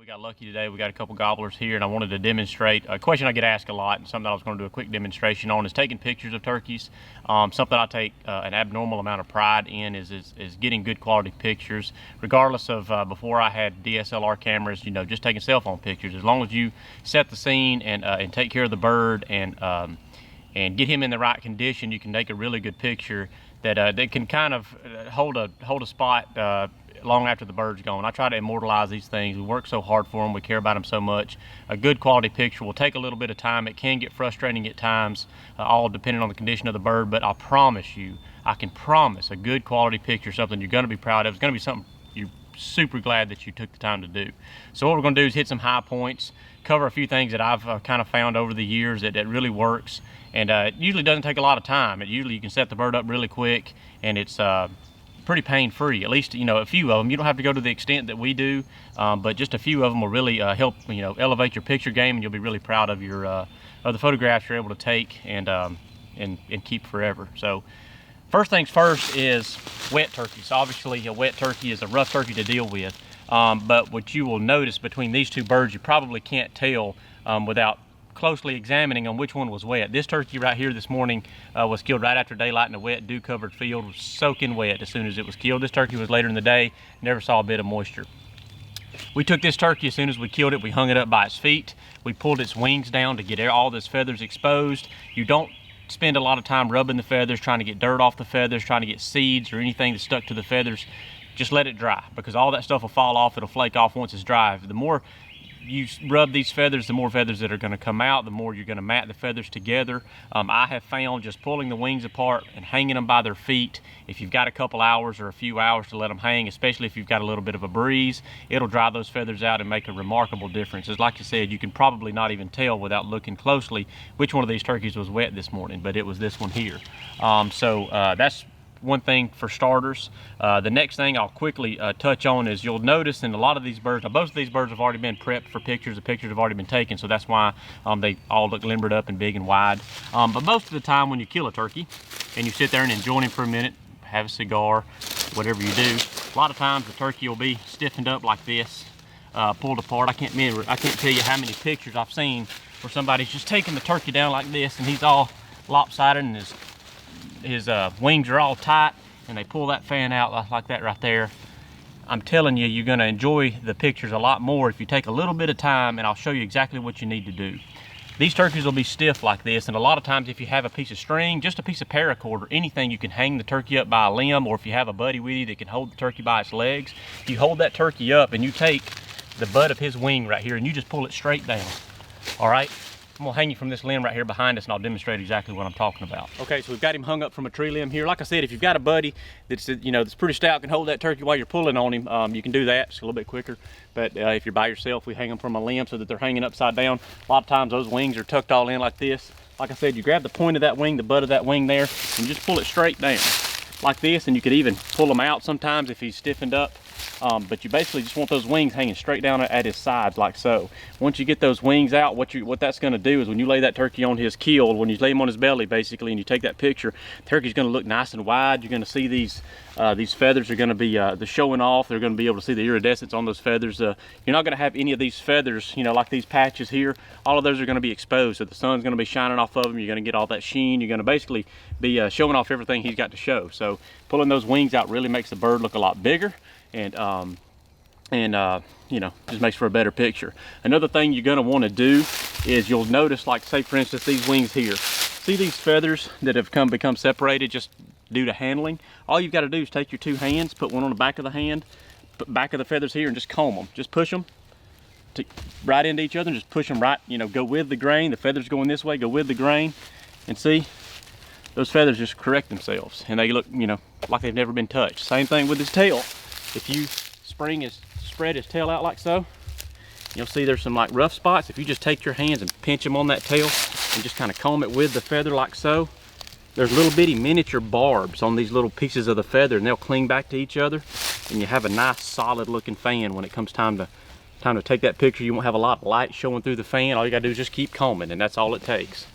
We got lucky today. We got a couple gobblers here, and I wanted to demonstrate a question I get asked a lot, and something I was going to do a quick demonstration on is taking pictures of turkeys. Something I take an abnormal amount of pride in is getting good quality pictures, regardless of before I had DSLR cameras. You know, just taking cell phone pictures. As long as you set the scene and take care of the bird and get him in the right condition, you can make a really good picture that can kind of hold a spot long after the bird's gone. I try to immortalize these things. We work so hard for them. We care about them so much. A good quality picture will take a little bit of time. It can get frustrating at times, all depending on the condition of the bird, but I promise you, I can promise a good quality picture, something you're going to be proud of. It's going to be something you're super glad that you took the time to do. So what we're going to do is hit some high points, cover a few things that I've kind of found over the years that really works, and it usually doesn't take a lot of time. You can set the bird up really quick, and it's pretty pain-free. At least, you know, a few of them. You don't have to go to the extent that we do, but just a few of them will really help, you know, elevate your picture game, and you'll be really proud of your of the photographs you're able to take and keep forever. So first things first is wet turkeys. Obviously a wet turkey is a rough turkey to deal with, but what you will notice between these two birds, you probably can't tell without closely examining on which one was wet. This turkey right here this morning was killed right after daylight in a wet, dew-covered field, was soaking wet as soon as it was killed. This turkey was later in the day, never saw a bit of moisture. We took this turkey as soon as we killed it. We hung it up by its feet. We pulled its wings down to get all those feathers exposed. You don't spend a lot of time rubbing the feathers, trying to get dirt off the feathers, trying to get seeds or anything that's stuck to the feathers. Just let it dry, because all that stuff will fall off. It'll flake off once it's dry. The more you rub these feathers, the more feathers that are going to come out, the more you're going to mat the feathers together. I have found just pulling the wings apart and hanging them by their feet, if you've got a couple hours or a few hours to let them hang, especially if you've got a little bit of a breeze, it'll dry those feathers out and make a remarkable difference. As like you said, you can probably not even tell without looking closely which one of these turkeys was wet this morning, but it was this one here. That's one thing for starters. The next thing I'll quickly touch on is you'll notice in a lot of these birds, now both of these birds have already been prepped for pictures. The pictures have already been taken, so that's why they all look limbered up and big and wide. But most of the time when you kill a turkey and you sit there and enjoy him for a minute, have a cigar, whatever you do, a lot of times the turkey will be stiffened up like this, pulled apart. I can't tell you how many pictures I've seen where somebody's just taking the turkey down like this and he's all lopsided and his wings are all tight, and they pull that fan out like that right there. I'm telling you, you're going to enjoy the pictures a lot more if you take a little bit of time, and I'll show you exactly what you need to do. These turkeys will be stiff like this, and a lot of times if you have a piece of string, just a piece of paracord or anything, you can hang the turkey up by a limb, or if you have a buddy with you that can hold the turkey by its legs, you hold that turkey up and you take the butt of his wing right here and you just pull it straight down. All right? I'm gonna hang you from this limb right here behind us, and I'll demonstrate exactly what I'm talking about. Okay, so we've got him hung up from a tree limb here. Like I said, if you've got a buddy that's, you know, that's pretty stout, can hold that turkey while you're pulling on him, you can do that. It's a little bit quicker. But if you're by yourself, we hang them from a limb so that they're hanging upside down. A lot of times those wings are tucked all in like this. Like I said, you grab the point of that wing, the butt of that wing there, and just pull it straight down like this, and you could even pull them out sometimes if he's stiffened up. But you basically just want those wings hanging straight down at his sides like so. Once you get those wings out, what that's going to do is when you lay that turkey on his keel, when you lay him on his belly basically, and you take that picture, the turkey's going to look nice and wide. You're going to see these feathers are going to be the showing off. They're going to be able to see the iridescence on those feathers. You're not going to have any of these feathers, you know, like these patches here. All of those are going to be exposed, so the sun's going to be shining off of them. You're going to get all that sheen. You're going to basically be showing off everything he's got to show. So pulling those wings out really makes the bird look a lot bigger, and you know, just makes for a better picture. Another thing you're going to want to do is you'll notice, like say for instance these wings here, see these feathers that have become separated just due to handling? All you've got to do is take your two hands, put one on the back of the hand, put back of the feathers here, and just comb them. Just push them right into each other, and just push them right, you know, go with the grain. The feathers going this way, go with the grain, and see those feathers just correct themselves, and they look, you know, like they've never been touched. Same thing with his tail. If you spread his tail out like so, you'll see there's some like rough spots. If you just take your hands and pinch them on that tail and just kind of comb it with the feather like so, there's little bitty miniature barbs on these little pieces of the feather, and they'll cling back to each other, and you have a nice solid looking fan. When it comes time to take that picture, you won't have a lot of light showing through the fan. All you gotta do is just keep combing, and that's all it takes.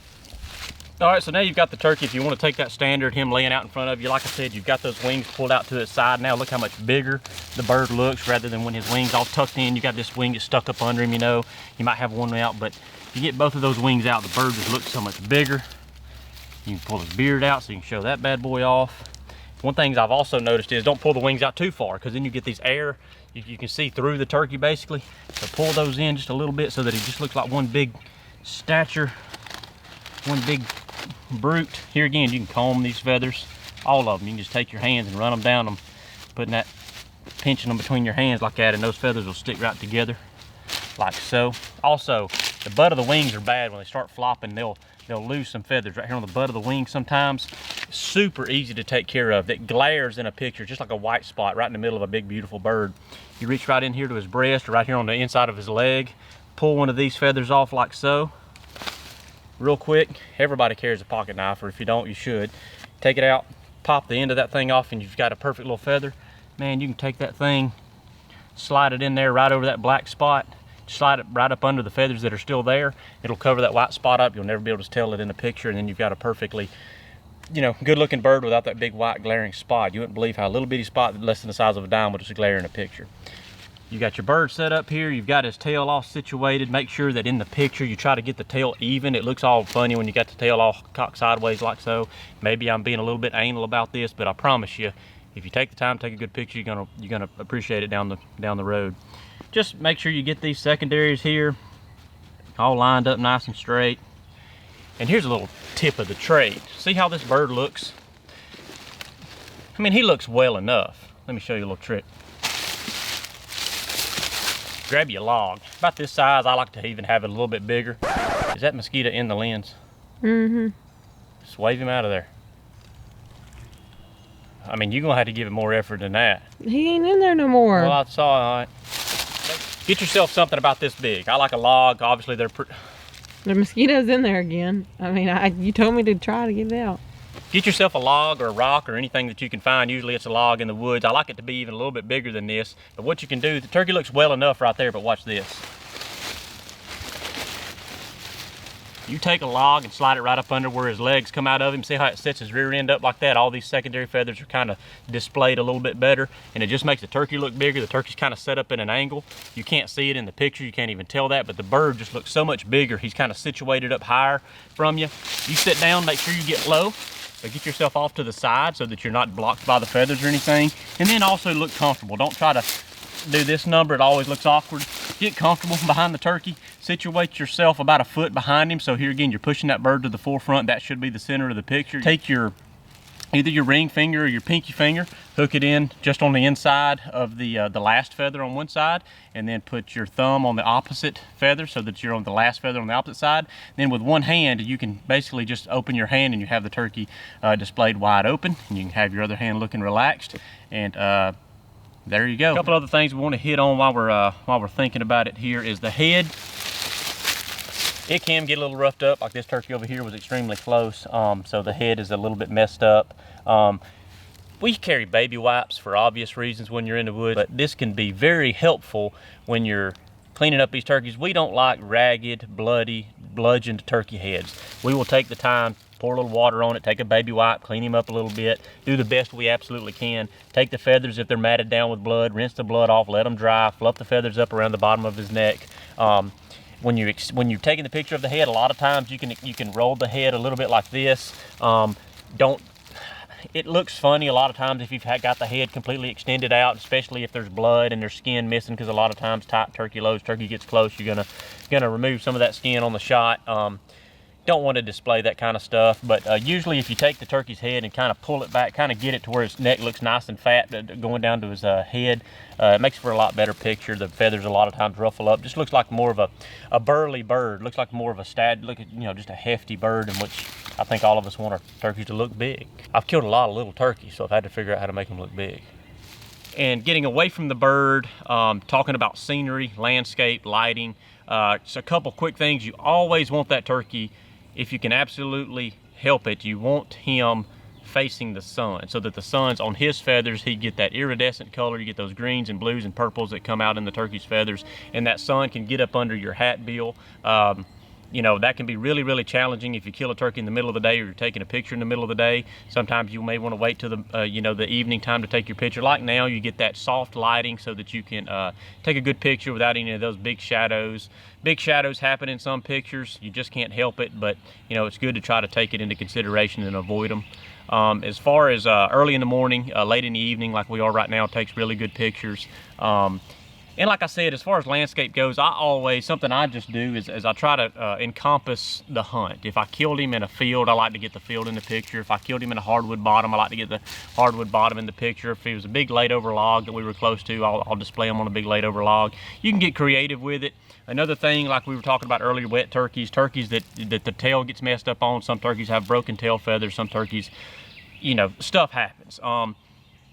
All right, so now you've got the turkey. If you want to take that standard, him laying out in front of you, like I said, you've got those wings pulled out to his side. Now look how much bigger the bird looks rather than when his wings all tucked in. You got this wing that's stuck up under him, you know. You might have one out, but if you get both of those wings out, the bird just looks so much bigger. You can pull his beard out so you can show that bad boy off. One thing I've also noticed is don't pull the wings out too far, because then you get these air, you can see through the turkey basically. So pull those in just a little bit so that he just looks like one big stature, one big brute. Here again, you can comb these feathers, all of them. You can just take your hands and run them down them, pinching them between your hands like that, and those feathers will stick right together, like so. Also, the butt of the wings are bad. When they start flopping, they'll lose some feathers right here on the butt of the wing sometimes. Super easy to take care of. That glares in a picture just like a white spot right in the middle of a big beautiful bird. You reach right in here to his breast or right here on the inside of his leg, pull one of these feathers off like so. Real quick, everybody carries a pocket knife, or if you don't, you should. Take it out, pop the end of that thing off, and you've got a perfect little feather. Man, you can take that thing, slide it in there right over that black spot, slide it right up under the feathers that are still there. It'll cover that white spot up. You'll never be able to tell it in the picture, and then you've got a perfectly, you know, good looking bird without that big white glaring spot. You wouldn't believe how a little bitty spot less than the size of a dime will just glare in a picture. You got your bird set up here. You've got his tail all situated. Make sure that in the picture you try to get the tail even. It looks all funny when you got the tail all cocked sideways like so. Maybe I'm being a little bit anal about this, but I promise you, if you take the time to take a good picture, you're gonna appreciate it down the road. Just make sure you get these secondaries here all lined up nice and straight. And here's a little tip of the trade. See how this bird looks? I mean, he looks well enough. Let me show you a little trick. Grab your log, about this size. I like to even have it a little bit bigger. Is that mosquito in the lens? Mm-hmm. Just wave him out of there. I mean, you're gonna have to give it more effort than that. He ain't in there no more. Well, I saw, all right. Get yourself something about this big. I like a log. Obviously, they're the mosquito's in there again. I mean, you told me to try to get it out. Get yourself a log or a rock or anything that you can find. Usually it's a log in the woods. I like it to be even a little bit bigger than this. But what you can do, the turkey looks well enough right there, but watch this. You take a log and slide it right up under where his legs come out of him. See how it sets his rear end up like that? All these secondary feathers are kind of displayed a little bit better, and it just makes the turkey look bigger. The turkey's kind of set up in an angle. You can't see it in the picture. You can't even tell that, but the bird just looks so much bigger. He's kind of situated up higher from you. You sit down, make sure you get low. So get yourself off to the side so that you're not blocked by the feathers or anything. And then also look comfortable. Don't try to do this number. It always looks awkward. Get comfortable behind the turkey. Situate yourself about a foot behind him. So here again, you're pushing that bird to the forefront. That should be the center of the picture. Take either your ring finger or your pinky finger, hook it in just on the inside of the last feather on one side, and then put your thumb on the opposite feather so that you're on the last feather on the opposite side. Then with one hand, you can basically just open your hand and you have the turkey displayed wide open, and you can have your other hand looking relaxed. And there you go. A couple other things we want to hit on while we're thinking about it here is the head. It can get a little roughed up, like this turkey over here was extremely close, so the head is a little bit messed up. We carry baby wipes for obvious reasons when you're in the woods, but this can be very helpful when you're cleaning up these turkeys. We don't like ragged, bloody, bludgeoned turkey heads. We will take the time, pour a little water on it, take a baby wipe, clean him up a little bit, do the best we absolutely can. Take the feathers if they're matted down with blood, rinse the blood off, let them dry, fluff the feathers up around the bottom of his neck. When you're taking the picture of the head, a lot of times you can roll the head a little bit like this. It looks funny a lot of times if you've got the head completely extended out, especially if there's blood and there's skin missing, because a lot of times tight turkey loads, turkey gets close, you're gonna remove some of that skin on the shot. Don't want to display that kind of stuff, but usually if you take the turkey's head and kind of pull it back, kind of get it to where his neck looks nice and fat going down to his head, it makes for a lot better picture. The feathers a lot of times ruffle up. Just looks like more of a burly bird. Looks like more of a just a hefty bird, in which I think all of us want our turkeys to look big. I've killed a lot of little turkeys, so I've had to figure out how to make them look big. And getting away from the bird, talking about scenery, landscape, lighting, just a couple quick things. You always want that turkey, if you can absolutely help it, you want him facing the sun so that the sun's on his feathers. He get that iridescent color. You get those greens and blues and purples that come out in the turkey's feathers, and that sun can get up under your hat bill. You know, that can be really, really challenging if you kill a turkey in the middle of the day or you're taking a picture in the middle of the day. Sometimes you may want to wait till the, you know, the evening time to take your picture. Like now, you get that soft lighting so that you can take a good picture without any of those big shadows. Big shadows happen in some pictures. You just can't help it, but, you know, it's good to try to take it into consideration and avoid them. As far as early in the morning, late in the evening, like we are right now, takes really good pictures. And like I said, as far as landscape goes, something I just do is I try to encompass the hunt. If I killed him in a field, I like to get the field in the picture. If I killed him in a hardwood bottom, I like to get the hardwood bottom in the picture. If it was a big laid over log that we were close to, I'll display them on a big laid over log. You can get creative with it. Another thing, like we were talking about earlier, wet turkeys that the tail gets messed up on. Some turkeys have broken tail feathers. Some turkeys, you know, stuff happens.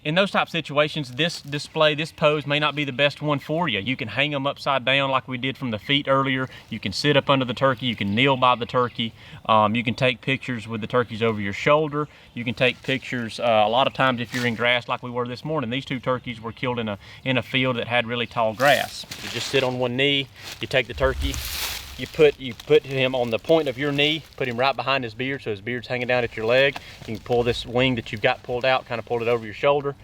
In those type of situations, this pose may not be the best one for you. You can hang them upside down like we did from the feet earlier. You can sit up under the turkey. You can kneel by the turkey. You can take pictures with the turkeys over your shoulder. You can take pictures a lot of times if you're in grass like we were this morning. These two turkeys were killed in a field that had really tall grass. You just sit on one knee. You take the turkey. You put him on the point of your knee, put him right behind his beard, so his beard's hanging down at your leg. You can pull this wing that you've got pulled out, kind of pull it over your shoulder.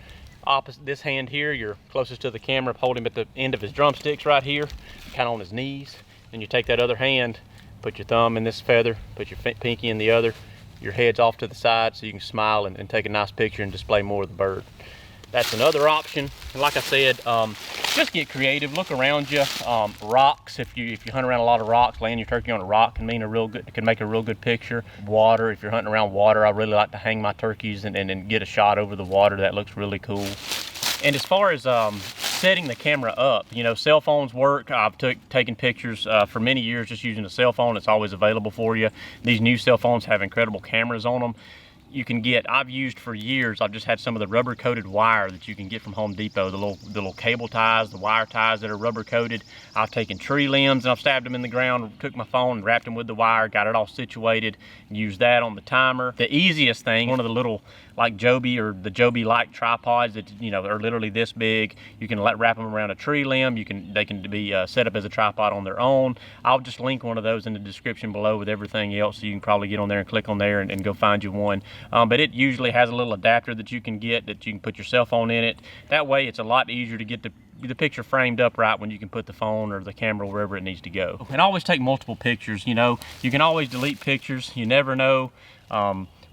Opposite this hand here, you're closest to the camera, hold him at the end of his drumsticks right here, kind of on his knees. Then you take that other hand, put your thumb in this feather, put your pinky in the other, your head's off to the side so you can smile and take a nice picture and display more of the bird. That's another option. And like I said, just get creative, look around you. Rocks, if you hunt around a lot of rocks, laying your turkey on a rock can make a real good picture. Water, if you're hunting around water, I really like to hang my turkeys and get a shot over the water. That looks really cool. And as far as setting the camera up, you know, cell phones work. I've taken pictures for many years just using a cell phone. It's always available for you. These new cell phones have incredible cameras on them. You can get, I've used for years, I've just had some of the rubber coated wire that you can get from Home Depot, the little cable ties, the wire ties that are rubber coated. I've taken tree limbs and I've stabbed them in the ground, took my phone and wrapped them with the wire, got it all situated, used that on the timer. The easiest thing, one of the little like Joby or the Joby like tripods that, you know, are literally this big. You can wrap them around a tree limb. They can be set up as a tripod on their own. I'll just link one of those in the description below with everything else, so you can probably get on there and click on there and go find you one. But it usually has a little adapter that you can get that you can put your cell phone in it. That way it's a lot easier to get the picture framed up right when you can put the phone or the camera wherever it needs to go. And always take multiple pictures. You know, you can always delete pictures. You never know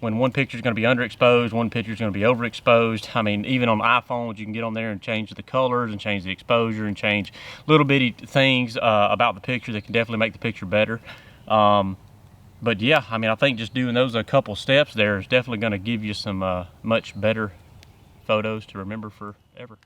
when one picture is going to be underexposed, one picture is going to be overexposed. I mean, even on iPhones, you can get on there and change the colors and change the exposure and change little bitty things about the picture that can definitely make the picture better. But yeah, I mean, I think just doing those a couple steps there is definitely going to give you some much better photos to remember forever.